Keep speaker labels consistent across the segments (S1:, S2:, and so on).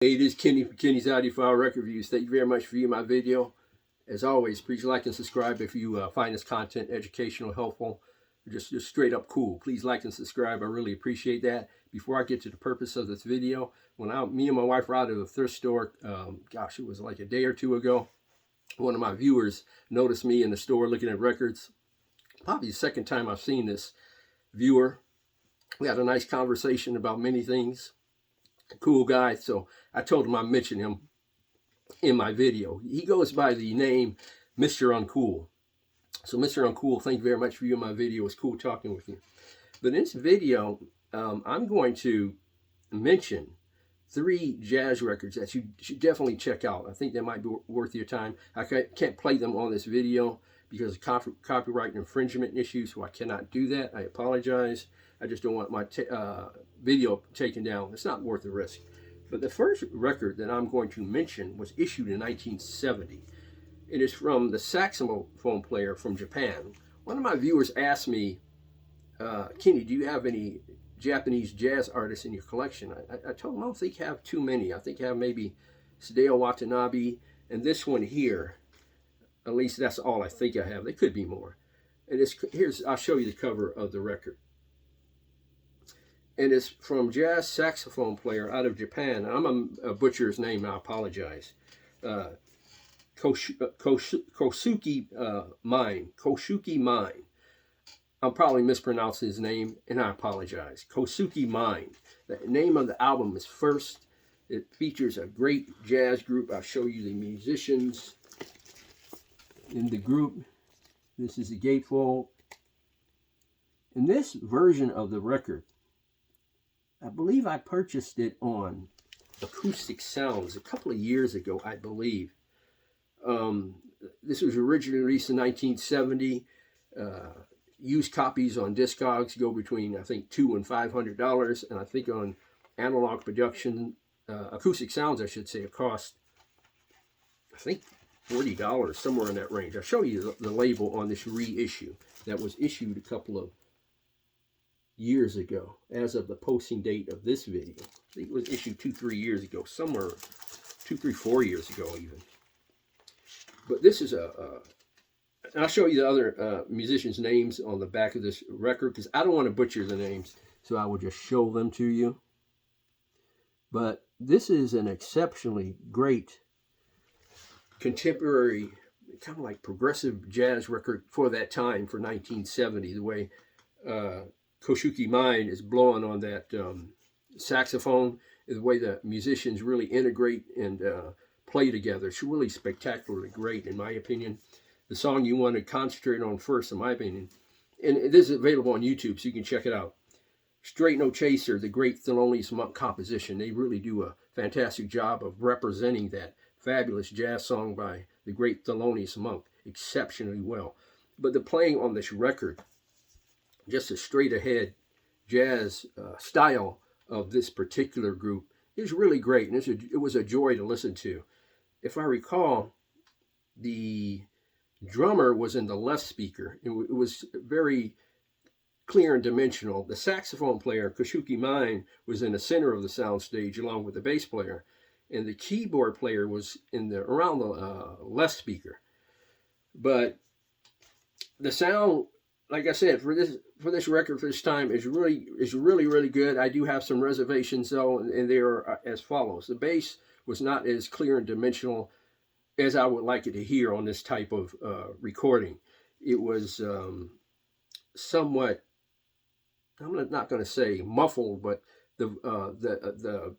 S1: Hey, it is Kenny from Kenny's Audiophile Record Reviews. Thank you very much for viewing my video. As always, please like and subscribe if you find this content educational, helpful, just straight up cool. Please like and subscribe. I really appreciate that. Before I get to the purpose of this video, when me and my wife were out of the thrift store, gosh, it was like a day or two ago, one of my viewers noticed me in the store looking at records. Probably the second time I've seen this viewer. We had a nice conversation about many things. Cool guy, so I told him I mentioned him in my video. He goes by the name Mr. Uncool. So Mr. Uncool, thank you very much for viewing my video. It's cool talking with you. But in this video, I'm going to mention 3 jazz records that you should definitely check out. I think they might be worth your time. I can't play them on this video because of copyright infringement issues, so I cannot do that. I apologize. I just don't want my video taken down. It's not worth the risk. But the first record that I'm going to mention was issued in 1970. It is from the saxophone player from Japan. One of my viewers asked me, Kenny, do you have any Japanese jazz artists in your collection? I told him I don't think I have too many. I think I have maybe Sadao Watanabe and this one here. At least that's all I think I have. There could be more. And I'll show you the cover of the record. And it's from jazz saxophone player out of Japan. I'm a butcher's name, I apologize. Kosuke Mine. I'm probably mispronouncing his name, and I apologize. Kosuke Mine. The name of the album is First. It features a great jazz group. I'll show you the musicians in the group. This is the gatefold. In this version of the record, I believe I purchased it on Acoustic Sounds a couple of years ago, I believe. This was originally released in 1970. Used copies on Discogs go between, I think, $200 and $500. And I think on Analog Production, Acoustic Sounds, I should say, it cost, I think, $40, somewhere in that range. I'll show you the label on this reissue that was issued a couple of years ago, as of the posting date of this video. I think it was issued 2-3 years ago, somewhere 4 years ago even. But this is and I'll show you the other musicians' names on the back of this record because I don't want to butcher the names, so I will just show them to you. But this is an exceptionally great contemporary, kind of like progressive jazz record for that time, for 1970, the way Kosuke Mine is blowing on that saxophone, the way the musicians really integrate and play together. It's really spectacularly great, in my opinion. The song you want to concentrate on first, in my opinion, and this is available on YouTube, so you can check it out. Straight No Chaser, the great Thelonious Monk composition. They really do a fantastic job of representing that fabulous jazz song by the great Thelonious Monk exceptionally well. But the playing on this record, just a straight ahead jazz style of this particular group, is really great, and it was a joy to listen to. If I recall, the drummer was in the left speaker. It was very clear and dimensional. The saxophone player, Kosuke Mine, was in the center of the soundstage along with the bass player, and the keyboard player was around the left speaker. But the sound, like I said, for this record for this time is really good. I do have some reservations though, and they are as follows. The bass was not as clear and dimensional as I would like it to hear on this type of recording. It was somewhat, I'm not going to say muffled, but the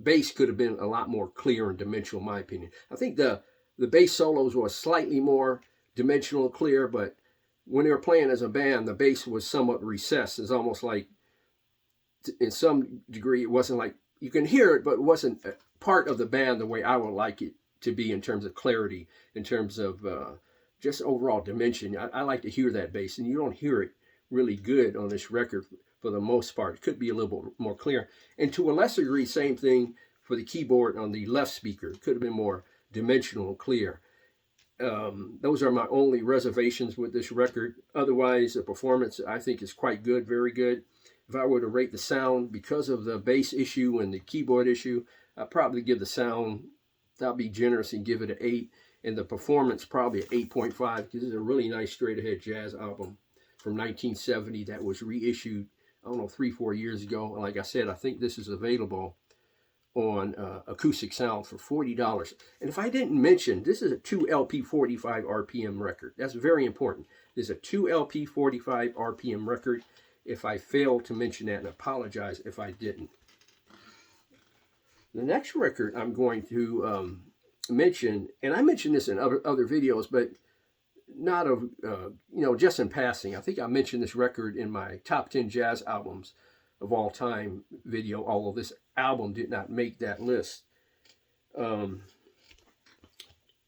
S1: bass could have been a lot more clear and dimensional, in my opinion. I think the bass solos were slightly more dimensional and clear, but when they were playing as a band, the bass was somewhat recessed. It's almost like, in some degree, it wasn't like, you can hear it, but it wasn't part of the band the way I would like it to be in terms of clarity, in terms of just overall dimension. I like to hear that bass, and you don't hear it really good on this record for the most part. It could be a little bit more clear. And to a lesser degree, same thing for the keyboard on the left speaker. It could have been more dimensional and clear. Those are my only reservations with this record. Otherwise, the performance, I think, is quite good, very good. If I were to rate the sound, because of the bass issue and the keyboard issue, I'd probably give the sound, I'll be generous and give it an 8, and the performance probably an 8.5, because it's a really nice straight ahead jazz album from 1970 that was reissued, I don't know, 3-4 years ago. And like I said, I think this is available on Acoustic Sound for $40. And if I didn't mention, this is a 2 LP 45 RPM record. That's very important. This is a 2 LP 45 RPM record. If I failed to mention that, and apologize if I didn't. The next record I'm going to mention, and I mentioned this in other videos, but not of, just in passing. I think I mentioned this record in my top 10 jazz albums of all time video, although this album did not make that list. And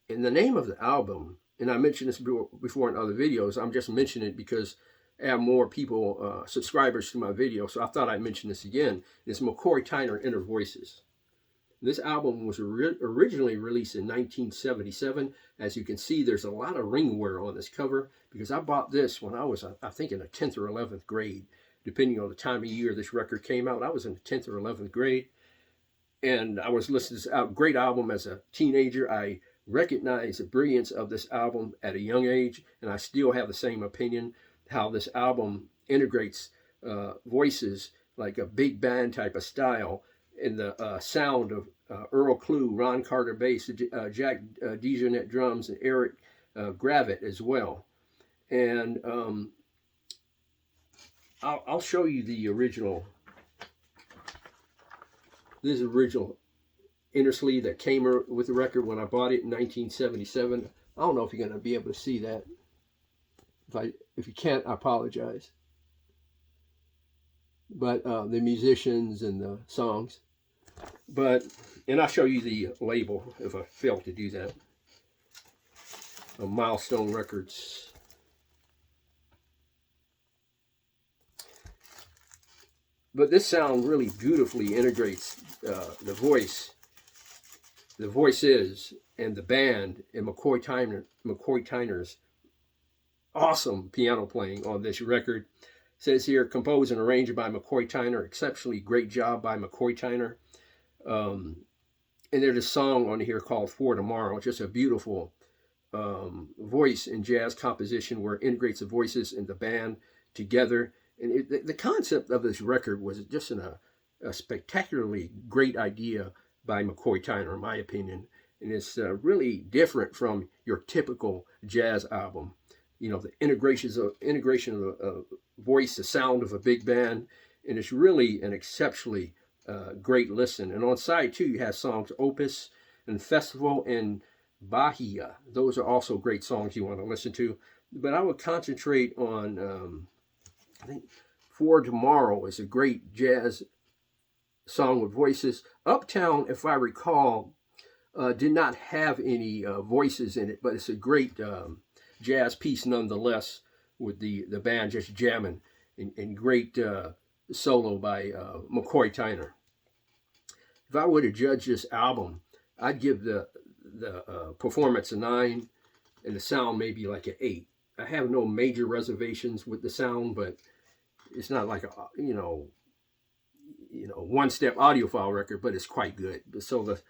S1: the name of the album, and I mentioned this before in other videos, I'm just mentioning it because I have more people, subscribers to my video, so I thought I'd mention this again. It's McCoy Tyner, Inner Voices. This album was originally released in 1977. As you can see, there's a lot of ring wear on this cover, because I bought this when I was, I think, in the 10th or 11th grade. Depending on the time of year this record came out, I was in the 10th or 11th grade. And I was listening to this great album as a teenager. I recognized the brilliance of this album at a young age, and I still have the same opinion, how this album integrates voices like a big band type of style, in the sound of Earl Klugh, Ron Carter bass, Jack DeJohnette drums, and Eric Gravitt as well. And I'll show you the original. This is the original inner sleeve that came with the record when I bought it in 1977. I don't know if you're going to be able to see that. If you can't, I apologize. But the musicians and the songs. And I'll show you the label if I fail to do that. Milestone Records. But this sound really beautifully integrates the voices, and the band, and McCoy Tyner's awesome piano playing on this record. It says here, composed and arranged by McCoy Tyner. Exceptionally great job by McCoy Tyner. And there's a song on here called For Tomorrow. Just a beautiful voice and jazz composition where it integrates the voices and the band together. And the concept of this record was just a spectacularly great idea by McCoy Tyner, in my opinion. And it's really different from your typical jazz album. You know, the integration of a voice, the sound of a big band. And it's really an exceptionally great listen. And on side 2, you have songs Opus and Festival and Bahia. Those are also great songs you want to listen to. But I would concentrate on, I think, For Tomorrow is a great jazz song with voices. Uptown, if I recall, did not have any voices in it, but it's a great jazz piece nonetheless, with the band just jamming, and great solo by McCoy Tyner. If I were to judge this album, I'd give the performance a 9, and the sound maybe like an 8. I have no major reservations with the sound, but it's not like a one-step audiophile record, but it's quite good. So the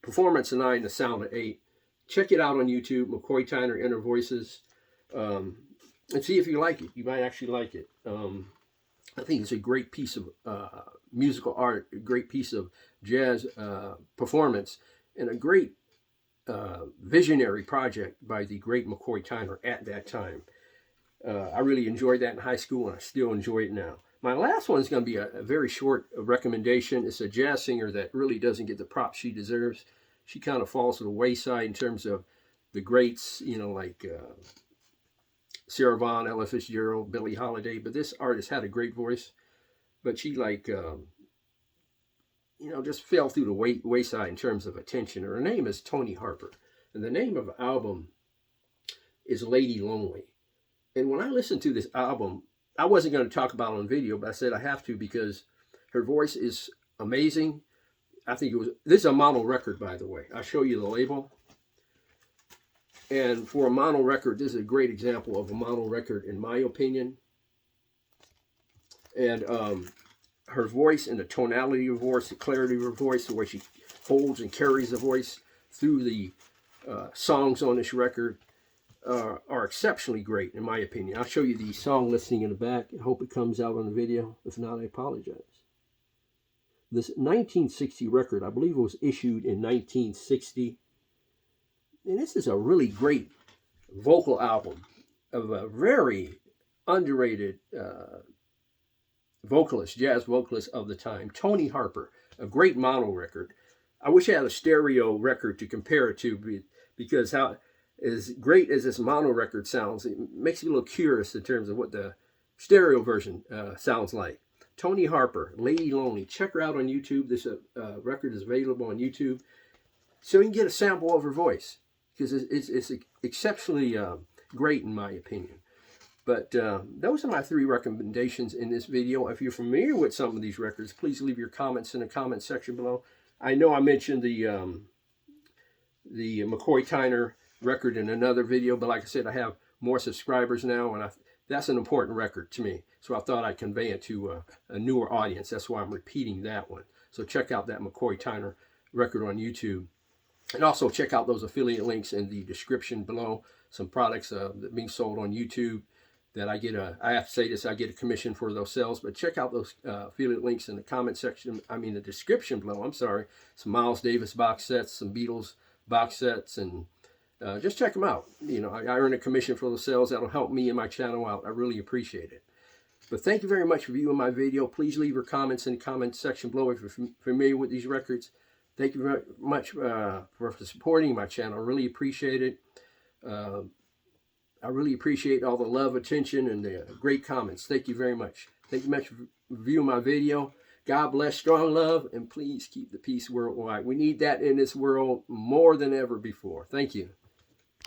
S1: performance a 9, the sound an 8. Check it out on YouTube, McCoy Tyner, Inner Voices, and see if you like it. You might actually like it. I think it's a great piece of musical art, a great piece of jazz performance, and a great visionary project by the great McCoy Tyner at that time. I really enjoyed that in high school, and I still enjoy it now. My last one is going to be a very short recommendation. It's a jazz singer that really doesn't get the props she deserves. She kind of falls to the wayside in terms of the greats, like Sarah Vaughan, Ella Fitzgerald, Billie Holiday. But this artist had a great voice, but she just fell through the wayside in terms of attention. Her name is Toni Harper, and the name of the album is Lady Lonely. And when I listened to this album, I wasn't going to talk about it on video, but I said I have to because her voice is amazing. I think this is a mono record, by the way. I'll show you the label. And for a mono record, this is a great example of a mono record, in my opinion. And her voice and the tonality of her voice, the clarity of her voice, the way she holds and carries the voice through the songs on this record are exceptionally great, in my opinion. I'll show you the song listing in the back. I hope it comes out on the video. If not, I apologize. This 1960 record, I believe it was issued in 1960. And this is a really great vocal album of a very underrated vocalist, jazz vocalist of the time, Tony Harper, a great mono record. I wish I had a stereo record to compare it to, because how as great as this mono record sounds, it makes me a little curious in terms of what the stereo version sounds like. Tony Harper, Lady Lonely. Check her out on YouTube. This record is available on YouTube, so you can get a sample of her voice, because it's exceptionally great in my opinion. But those are my 3 recommendations in this video. If you're familiar with some of these records, please leave your comments in the comment section below. I know I mentioned the McCoy Tyner record in another video, but like I said, I have more subscribers now, and that's an important record to me. So I thought I'd convey it to a newer audience. That's why I'm repeating that one. So check out that McCoy Tyner record on YouTube. And also check out those affiliate links in the description below. Some products that are being sold on YouTube that I get I have to say this, I get a commission for those sales, but check out those affiliate links in the comment section, the description below, I'm sorry. Some Miles Davis box sets, some Beatles box sets, and just check them out. You know, I earn a commission for the sales. That'll help me and my channel out. I really appreciate it. But thank you very much for viewing my video. Please leave your comments in the comment section below if you're familiar with these records. Thank you very much for supporting my channel. I really appreciate it. I really appreciate all the love, attention, and the great comments. Thank you very much. Thank you much for viewing my video. God bless, strong love, and please keep the peace worldwide. We need that in this world more than ever before. Thank you.